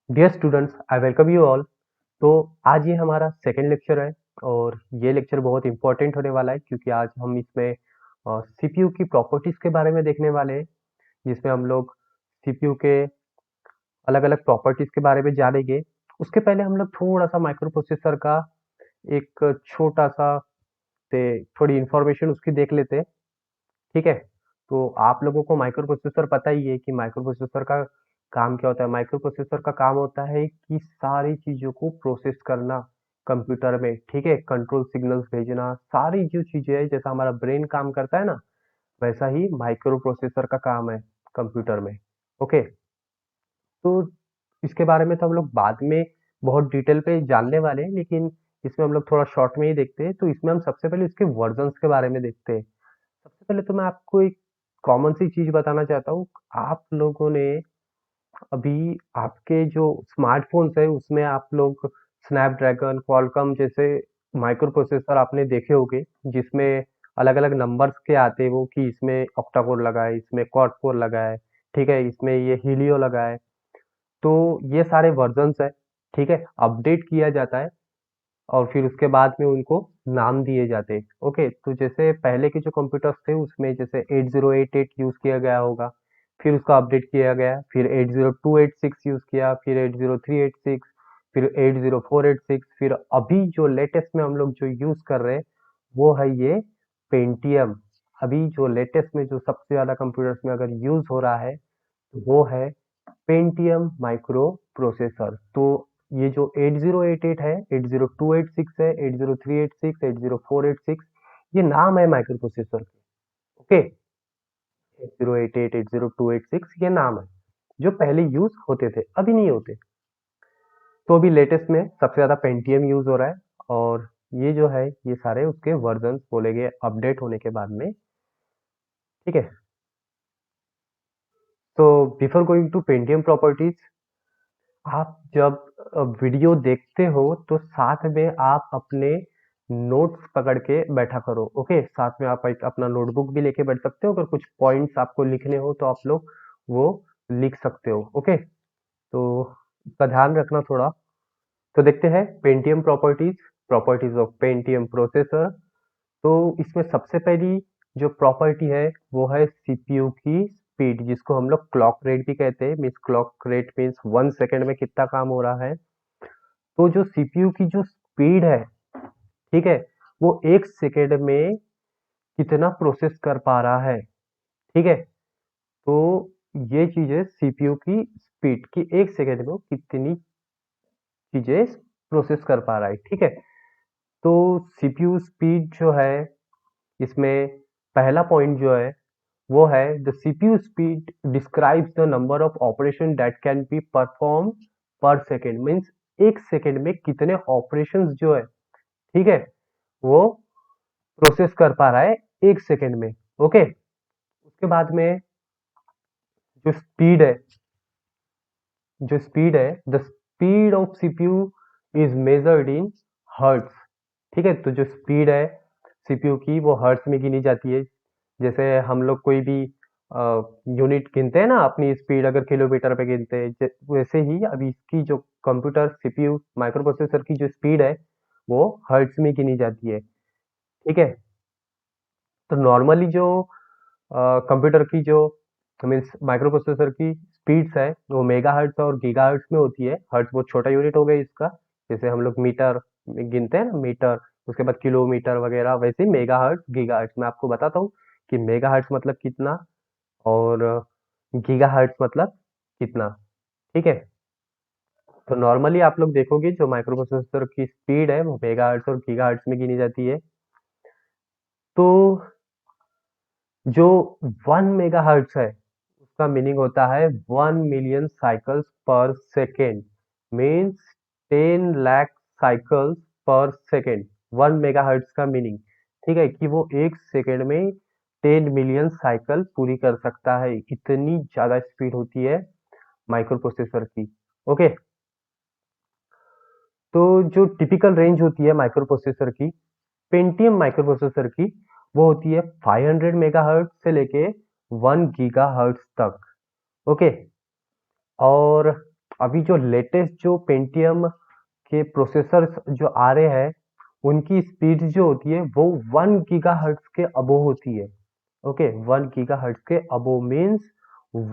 Dear students, I welcome you all. तो आज ये हमारा सेकेंड लेक्चर है और ये लेक्चर बहुत इंपॉर्टेंट होने वाला है क्योंकि आज हम इसमें सीपीयू की प्रॉपर्टीज के बारे में देखने वाले हैं, जिसमें हम लोग सीपीयू के अलग अलग प्रॉपर्टीज के बारे में जानेंगे। उसके पहले हम लोग थोड़ा सा माइक्रो प्रोसेसर का एक छोटा सा थोड़ी इंफॉर्मेशन उसकी देख लेते हैं। ठीक है, तो आप लोगों को माइक्रो प्रोसेसर पता ही है कि माइक्रो प्रोसेसर का काम क्या होता है। माइक्रो प्रोसेसर का काम होता है कि सारी चीज़ों को प्रोसेस करना कंप्यूटर में। ठीक है, कंट्रोल सिग्नल्स भेजना, सारी जो चीज़ें हैं, जैसा हमारा ब्रेन काम करता है ना, वैसा ही माइक्रो प्रोसेसर का काम है कंप्यूटर में। ओके, तो इसके बारे में तो हम लोग बाद में बहुत डिटेल पे जानने वाले हैं, लेकिन इसमें हम लोग थोड़ा शॉर्ट में ही देखते हैं। तो इसमें हम सबसे पहले इसके वर्जन्स के बारे में देखते हैं। सबसे पहले तो मैं आपको एक कॉमन सी चीज़ बताना चाहता हूँ। आप लोगों ने अभी आपके जो स्मार्टफ़ोन्स है उसमें आप लोग स्नैपड्रैगन, क्वालकॉम जैसे माइक्रो प्रोसेसर आपने देखे होंगे, जिसमें अलग-अलग नंबर्स के आते हैं वो कि इसमें ऑक्टा कोर लगा है, इसमें क्वाड कोर लगा है, ठीक है? इसमें ये हीलियो लगा है। तो ये सारे वर्जन्स हैं, ठीक है? अपडेट किया जाता है और फिर उसके बाद में उनको नाम दिए जाते हैं। ओके, तो जैसे पहले के जो कंप्यूटर्स थे उसमें जैसे 8088 यूज किया गया होगा, फिर उसका अपडेट किया गया, फिर 80286 यूज किया, फिर 80386, फिर 80486, फिर अभी जो लेटेस्ट में हम लोग जो यूज कर रहे हैं वो है ये पेंटियम। अभी जो लेटेस्ट में जो सबसे ज्यादा कंप्यूटर्स में अगर यूज हो रहा है वो है पेंटियम माइक्रो प्रोसेसर। तो ये जो 8088 है, 80286 है, 80386, 80486, ये नाम है माइक्रो प्रोसेसर के। ओके, 8088, 80286 ये नाम है जो पहले यूज होते थे, अभी नहीं होते। तो अभी लेटेस्ट में सबसे ज्यादा पेंटियम यूज हो रहा है और ये जो है ये सारे उसके वर्जन बोले गए अपडेट होने के बाद में। ठीक है, तो before going to Pentium properties, आप जब वीडियो देखते हो तो साथ में आप अपने नोट्स पकड़ के बैठा करो। ओके, साथ में आप एक अपना नोटबुक भी लेके बैठ सकते हो। अगर कुछ पॉइंट्स आपको लिखने हो तो आप लोग वो लिख सकते हो। ओके, तो इसका ध्यान रखना थोड़ा। तो देखते हैं Pentium properties, properties of Pentium processor. तो इसमें सबसे पहली जो प्रॉपर्टी है वो है सीपीयू की स्पीड, जिसको हम लोग क्लॉक रेट भी कहते हैं। Means clock rate means 1 second में कितना काम हो रहा है। तो जो सीपीयू की जो स्पीड है, ठीक है, वो 1 सेकेंड में कितना प्रोसेस कर पा रहा है। ठीक है, तो ये चीज है सीपीयू की स्पीड की 1 सेकेंड में वो कितनी चीजें प्रोसेस कर पा रहा है। ठीक है, तो सीपीयू स्पीड जो है इसमें पहला पॉइंट जो है वो है the CPU speed describes the number of operation that can be perform per second. Means 1 second में कितने ऑपरेशंस जो है, ठीक है, वो प्रोसेस कर पा रहा है 1 सेकेंड में। ओके, उसके बाद में जो स्पीड है, the speed of CPU is measured in hertz. ठीक है, तो जो स्पीड है सीपीयू की वो हर्ट्स में गिनी जाती है। जैसे हम लोग कोई भी यूनिट गिनते हैं ना, अपनी स्पीड अगर किलोमीटर पे गिनते हैं, वैसे ही अभी इसकी जो कंप्यूटर सीपीयू माइक्रो प्रोसेसर की जो स्पीड है वो हर्ट्ज में गिनी जाती है। ठीक है, तो नॉर्मली जो कंप्यूटर की जो मीन्स माइक्रो प्रोसेसर की स्पीड्स है वो मेगा हर्ट्ज और गीगा हर्ट्ज में होती है। हर्ट्ज बहुत छोटा यूनिट हो गया इसका, जैसे हम लोग मीटर में गिनते हैं ना, मीटर, उसके बाद किलोमीटर वगैरह, वैसे ही मेगा हर्ट्ज गीगा हर्ट्ज। मैं आपको बताता हूँ कि मेगा हर्ट्ज मतलब कितना और गीगाहर्ट्ज़ मतलब कितना। ठीक है, तो नॉर्मली आप लोग देखोगे जो माइक्रो प्रोसेसर की स्पीड है वो मेगाहर्ट्ज़ और गीगाहर्ट्ज़ में गिनी जाती है। तो जो 1 मेगाहर्ट्ज़ है उसका मीनिंग होता है 1 मिलियन साइकिल्स पर सेकेंड। मीन्स 10 लाख साइकिल्स पर सेकेंड, 1 मेगाहर्ट्ज़ का मीनिंग। ठीक है, कि वो 1 सेकेंड में 10 मिलियन साइकिल पूरी कर सकता है। इतनी ज्यादा स्पीड होती है माइक्रो प्रोसेसर की। ओके, तो जो टिपिकल रेंज होती है माइक्रो प्रोसेसर की, पेंटियम माइक्रो प्रोसेसर की, वो होती है 500 मेगाहर्ट्ज से लेके 1 गीगाहर्ट्ज तक। ओके, और अभी जो लेटेस्ट जो पेंटियम के प्रोसेसर्स जो आ रहे हैं, उनकी स्पीड जो होती है वो 1 गीगाहर्ट्ज के अबो होती है। ओके, 1 गीगाहर्ट्ज के अबो मीन्स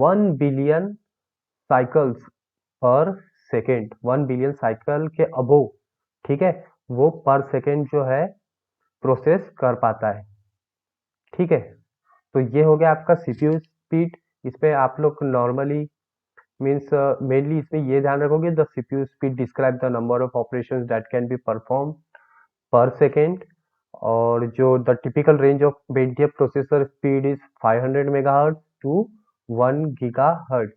1 बिलियन साइकिल्स पर सेकेंड, 1 बिलियन साइकिल के अबो, ठीक है, वो पर सेकेंड जो है प्रोसेस कर पाता है। ठीक है, तो ये हो गया आपका सीपीयू स्पीड। इस पे आप लोग नॉर्मली मीन्स मेनली इसमें ये ध्यान रखोगे, the CPU speed describe the number of operations that can be perform per second. और जो the typical range of Pentium processor speed is 500 megahertz to 1 gigahertz.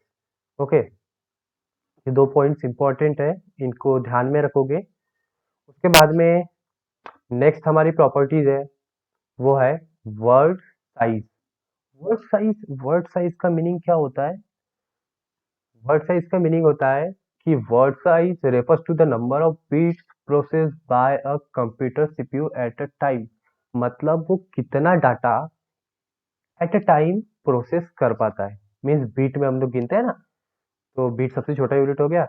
Okay, ये 2 पॉइंट्स इंपॉर्टेंट है, इनको ध्यान में रखोगे। उसके बाद में नेक्स्ट हमारी प्रॉपर्टीज है, वो है वर्ड साइज। वर्ड साइज का मीनिंग क्या होता है? वर्ड साइज का मीनिंग होता है कि word size refers to the number of bits processed by a computer CPU at a time. मतलब वो कितना data at a time process कर पाता है। मीन्स बीट में हम लोग गिनते हैं ना, तो बीट सबसे छोटा यूनिट हो गया।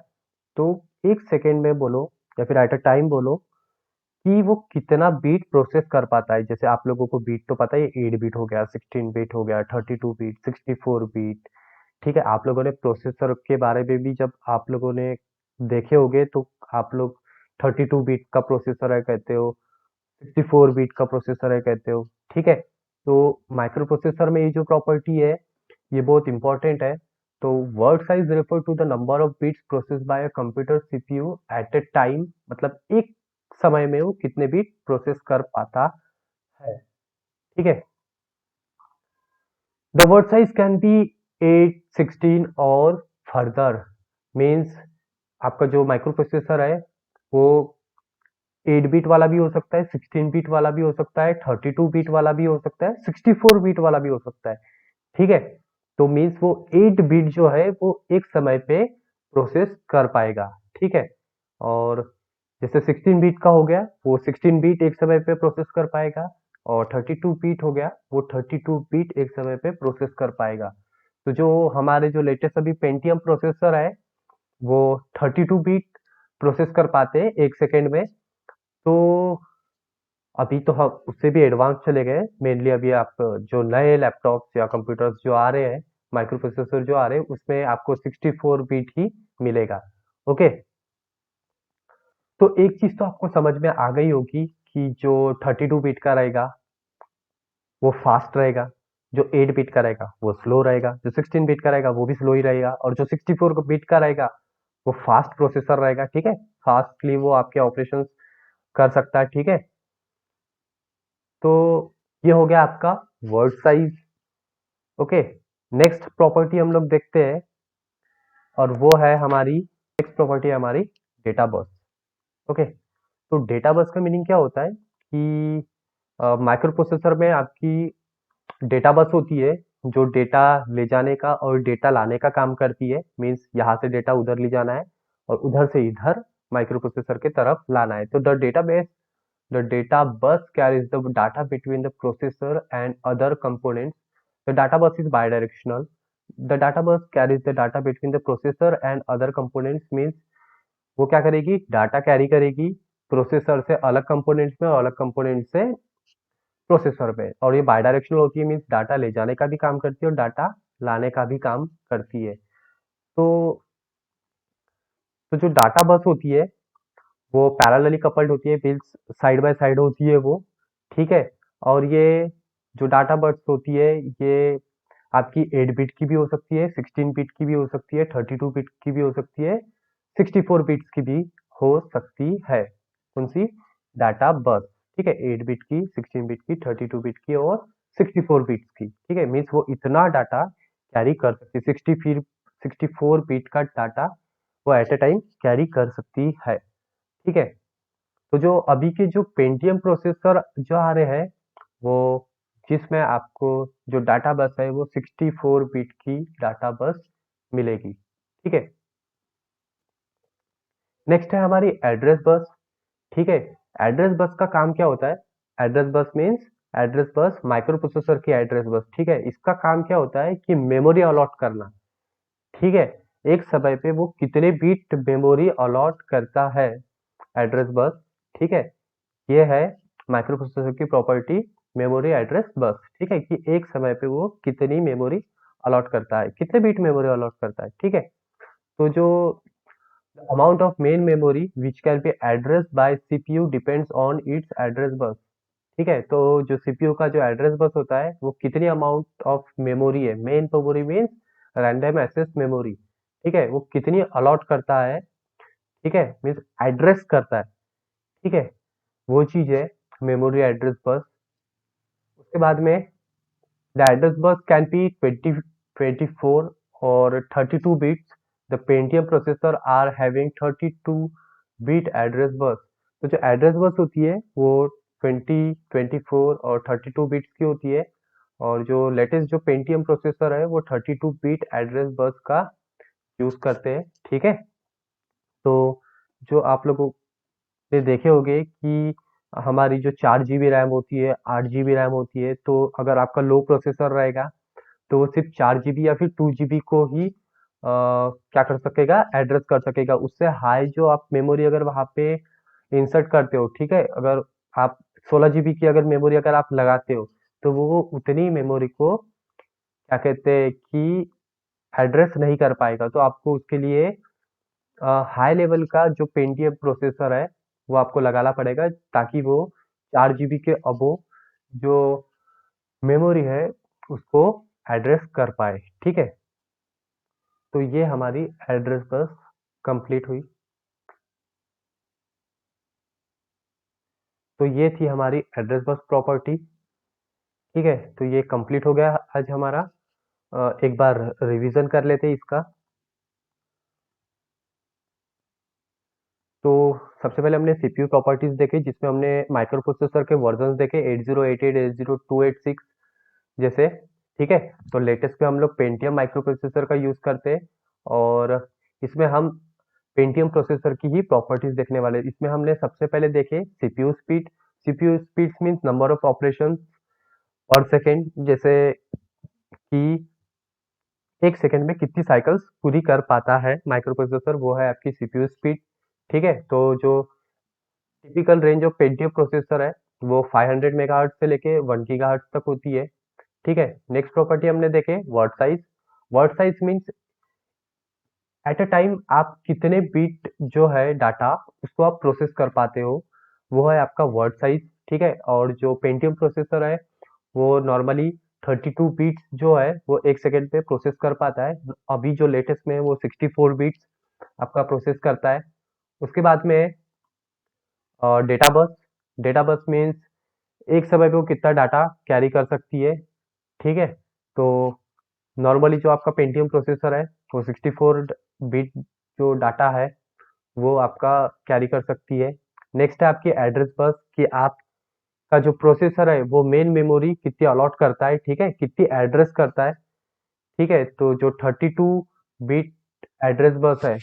तो एक सेकेंड में बोलो या फिर एट अ टाइम बोलो कि वो कितना बीट प्रोसेस कर पाता है। जैसे आप लोगों को बीट तो पता ही है, 8 बीट हो गया, 16 बीट हो गया, 32 बीट, 64 बीट। ठीक है, आप लोगों ने प्रोसेसर के बारे में भी जब आप लोगों ने देखे होंगे तो आप लोग 32 बीट का प्रोसेसर है कहते हो, 64 बीट का प्रोसेसर है कहते हो। ठीक है, तो माइक्रो प्रोसेसर में ये जो प्रॉपर्टी है ये बहुत इंपॉर्टेंट है। तो word size refer to the number of bits process by a computer CPU at a time, मतलब एक समय में वो कितने बिट प्रोसेस कर पाता है। ठीक है, the word size can be 8, 16 और फर्दर। मीन्स आपका जो माइक्रो प्रोसेसर है वो 8 बीट वाला भी हो सकता है, 16 बीट वाला भी हो सकता है, 32 बीट वाला भी हो सकता है, 64 बीट वाला भी हो सकता है। ठीक है, तो मीन्स वो 8 बीट जो है वो एक समय पे प्रोसेस कर पाएगा। ठीक है, और जैसे 16 बीट का हो गया, वो 16 बीट एक समय पे प्रोसेस कर पाएगा, और 32 बीट हो गया, वो 32 बीट एक समय पे प्रोसेस कर पाएगा। तो जो हमारे जो लेटेस्ट अभी पेंटियम प्रोसेसर है वो 32 बीट प्रोसेस कर पाते हैं एक सेकेंड में। तो अभी तो हम उससे भी एडवांस चले गए। मेनली अभी आप जो नए लैपटॉप्स या कंप्यूटर्स जो आ रहे हैं, माइक्रो प्रोसेसर जो आ रहे हैं, उसमें आपको 64 बीट ही मिलेगा। ओके, तो एक चीज तो आपको समझ में आ गई होगी कि जो 32 बीट का रहेगा वो फास्ट रहेगा, जो 8 बीट का रहेगा वो स्लो रहेगा, जो 16 बीट का रहेगा वो भी स्लो ही रहेगा, और जो 64 बीट का रहेगा वो फास्ट प्रोसेसर रहेगा। ठीक है, फास्टली वो आपके ऑपरेशन कर सकता है। ठीक है, तो ये हो गया आपका word size. Okay, next property हम लोग देखते हैं, और वो है हमारी नेक्स्ट प्रॉपर्टी है हमारी डेटा बस। ओके, तो डेटा बस का मीनिंग क्या होता है कि माइक्रो प्रोसेसर में आपकी डेटा बस होती है जो डेटा ले जाने का और डेटा लाने का काम करती है। मीन्स यहाँ से डेटा उधर ले जाना है और उधर से इधर माइक्रो प्रोसेसर के तरफ लाना है। तो the data bus carries the data between the processor and other components. The data बस इज बायडायरेक्शनल। द डाटा बस carries the data between the processor and other components. Means वो क्या करेगी, डाटा कैरी करेगी प्रोसेसर से अलग components में और अलग कंपोनेंट से प्रोसेसर पे। और ये बायडायरेक्शनल होती है, मीन्स डाटा ले जाने का भी काम करती है और डाटा लाने का भी काम करती है। तो जो डाटा बस होती है वो पैरेलली कपल्ड होती है, मीन्स साइड बाय साइड होती है वो। ठीक है, और ये जो डाटा बस होती है ये आपकी 8 बिट की भी हो सकती है, 16 बिट की भी हो सकती है, 32 बिट की भी हो सकती है, 64 बिट्स की भी हो सकती है। कौन सी? डाटा बस। ठीक है, 8 बिट की, 16 बिट की, 32 बिट की और 64 बिट्स की। ठीक है, मीन्स वो इतना डाटा कैरी कर सकती है, 64 बिट का डाटा वो एट ए टाइम कैरी कर सकती है। ठीक है, तो जो अभी के जो पेंटियम प्रोसेसर जो आ रहे हैं वो जिसमें आपको जो डाटा बस है वो 64 बिट की डाटा बस मिलेगी। ठीक है, नेक्स्ट है हमारी एड्रेस बस। ठीक है, एड्रेस बस का काम क्या होता है? Address bus means address bus micro processor की एड्रेस बस। ठीक है, इसका काम क्या होता है कि मेमोरी अलॉट करना। ठीक है, एक समय पे वो कितने बीट मेमोरी अलॉट करता है एड्रेस बस, ठीक है। ये है माइक्रो प्रोसेसर की प्रॉपर्टी मेमोरी एड्रेस बस, ठीक है, कि एक समय पे वो कितनी मेमोरी अलॉट करता है, कितने बीट मेमोरी अलॉट करता है, ठीक है। तो जो amount of main memory which can be addressed by CPU depends on its address bus, ठीक है। तो जो सीपीयू का जो एड्रेस बस होता है वो कितनी अमाउंट ऑफ मेमोरी है, main memory means random access memory, ठीक है, वो कितनी अलॉट करता है, ठीक है, मीन्स एड्रेस करता है, ठीक है, वो चीज है मेमोरी एड्रेस बस। उसके बाद में the address bus can be 24 और 32 bits. The Pentium processor are having 32 bit address bus. तो जो एड्रेस बस होती है वो 20, 24 और 32 बिट्स की होती है, और जो लेटेस्ट जो पेंटियम प्रोसेसर है वो 32 बिट एड्रेस बस का यूज करते हैं, ठीक है। तो जो आप लोगों ने देखे होंगे कि हमारी जो 4 GB रैम होती है, 8 GB रैम होती है, तो अगर आपका लो प्रोसेसर रहेगा तो वो सिर्फ 4 GB या फिर 2 GB को ही क्या कर सकेगा, एड्रेस कर सकेगा। उससे हाई जो आप मेमोरी अगर वहाँ पे इंसर्ट करते हो, ठीक है, अगर आप 16 GB की अगर मेमोरी अगर आप लगाते हो तो वो उतनी मेमोरी को क्या कहते हैं कि एड्रेस नहीं कर पाएगा। तो आपको उसके लिए हाई लेवल का जो पेंटियम प्रोसेसर है वो आपको लगाना पड़ेगा, ताकि वो 4 GB के अबो जो मेमोरी है उसको एड्रेस कर पाए, ठीक है। तो ये हमारी एड्रेस बस कंप्लीट हुई। तो ये थी हमारी एड्रेस बस प्रॉपर्टी, ठीक है। तो ये कंप्लीट हो गया आज हमारा। एक बार रिवीजन कर लेते हैं इसका। तो सबसे पहले हमने सीपीयू प्रॉपर्टीज देखे, जिसमें हमने माइक्रो प्रोसेसर के वर्जन देखे 8088, 80286 जैसे, ठीक है। तो लेटेस्ट पे हम लोग पेंटियम माइक्रो प्रोसेसर का यूज करते हैं, और इसमें हम पेंटियम प्रोसेसर की ही प्रॉपर्टीज देखने वाले हैं। इसमें हमने सबसे पहले देखे CPU speed. CPU speed means number of operation पर सेकेंड, जैसे कि एक सेकेंड में कितनी साइकिल्स पूरी कर पाता है माइक्रो प्रोसेसर, वो है आपकी सीपीयू स्पीड, ठीक है। तो जो typical range of Pentium processor है वो 500 मेगाहर्ट्ज से लेके 1 गीगाहर्ट्ज तक होती है, ठीक है। नेक्स्ट प्रॉपर्टी हमने देखे word size. Word size means eight a time आप कितने बिट जो है डाटा उसको आप प्रोसेस कर पाते हो, वो है आपका वर्ड साइज, ठीक है। और जो पेंटियम प्रोसेसर है वो नॉर्मली 32 बिट्स जो है वो एक सेकेंड पे प्रोसेस कर पाता है। अभी जो लेटेस्ट में है वो 64 बिट्स आपका प्रोसेस करता है। उसके बाद में data bus. Data bus means एक समय पे वो कितना डाटा कैरी कर सकती है, ठीक है। तो नॉर्मली जो आपका पेंटियम प्रोसेसर है वो 64 बिट जो डाटा है वो आपका कैरी कर सकती है। नेक्स्ट है आपकी एड्रेस बस, कि आपका जो प्रोसेसर है वो मेन मेमोरी कितनी अलॉट करता है, ठीक है, कितनी एड्रेस करता है, ठीक है। तो जो 32 बिट एड्रेस बस है,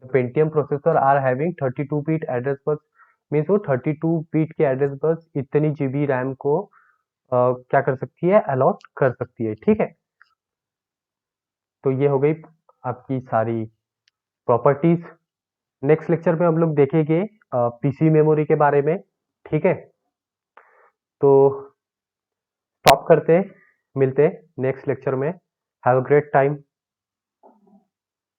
Pentium processor are having 32 bit address bus, means वो 32 बिट की एड्रेस बस इतनी जीबी रैम को क्या कर सकती है, अलॉट कर सकती है, ठीक है। तो ये हो गई आपकी सारी प्रॉपर्टीज। नेक्स्ट लेक्चर में हम लोग देखेंगे पीसी मेमोरी के बारे में, ठीक है। तो स्टॉप करते हैं, मिलते हैं नेक्स्ट लेक्चर में। Have a great time.